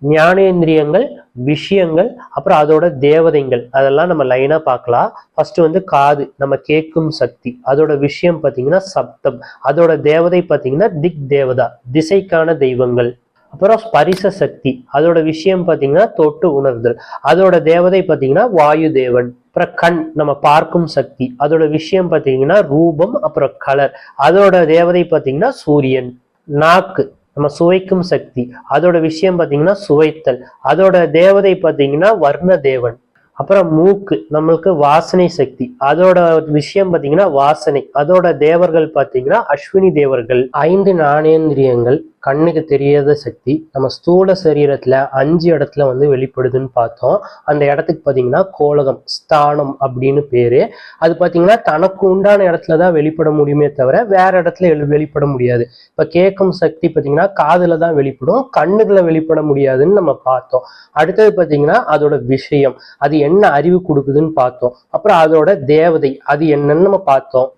ஞானேந்திரியங்கள், விஷயங்கள், அப்புறம் அதோட தேவதைகள், அதெல்லாம் நம்ம லைனா பார்க்கலாம். ஃபர்ஸ்ட் வந்து காது, நம்ம கேட்கும் சக்தி. அதோட விஷயம் பார்த்தீங்கன்னா சப்தம். அதோட தேவதை பார்த்தீங்கன்னா திக் தேவதா, திசைக்கான தெய்வங்கள். அப்புறம் ஸ்பரிச சக்தி, அதோட விஷயம் பார்த்தீங்கன்னா தொட்டு உணர்தல். அதோட தேவதை பார்த்தீங்கன்னா வாயு தேவன். அப்புறம் கண், நம்ம பார்க்கும் சக்தி. அதோட விஷயம் பார்த்தீங்கன்னா ரூபம், அப்புறம் கலர். அதோட தேவதை பார்த்தீங்கன்னா சூரியன். நாக்கு, நம்ம சுவைக்கும் சக்தி. அதோட விஷயம் பார்த்தீங்கன்னா சுவைத்தல். அதோட தேவதை பார்த்தீங்கன்னா வர்ண தேவன். அப்புறம் மூக்கு, நம்மளுக்கு வாசனை சக்தி. அதோட விஷயம் பார்த்தீங்கன்னா வாசனை. அதோட தேவர்கள் பார்த்தீங்கன்னா அஸ்வினி தேவர்கள். 5 ஞானேந்திரியங்கள், கண்ணுக்கு தெரியாத சக்தி, நம்ம ஸ்தூல சரீரத்துல 5 இடத்துல வந்து வெளிப்படுதுன்னு பார்த்தோம். அந்த இடத்துக்கு பார்த்தீங்கன்னா கோலகம், ஸ்தானம் அப்படின்னு பேரு. அது பார்த்தீங்கன்னா தனக்கு உண்டான இடத்துலதான் வெளிப்பட முடியுமே தவிர வேற இடத்துல வெளிப்பட முடியாது. இப்ப கேட்கும் சக்தி பார்த்தீங்கன்னா காதுல தான் வெளிப்படும், கண்ணுக்குள்ள வெளிப்பட முடியாதுன்னு நம்ம பார்த்தோம். அடுத்தது பார்த்தீங்கன்னா அதோட விஷயம், அது என்ன அறிவு கொடுக்குதுன்னு பார்த்தோம். அப்புறம் அதோட தேவதை, அது என்னன்னு நம்ம பார்த்தோம்.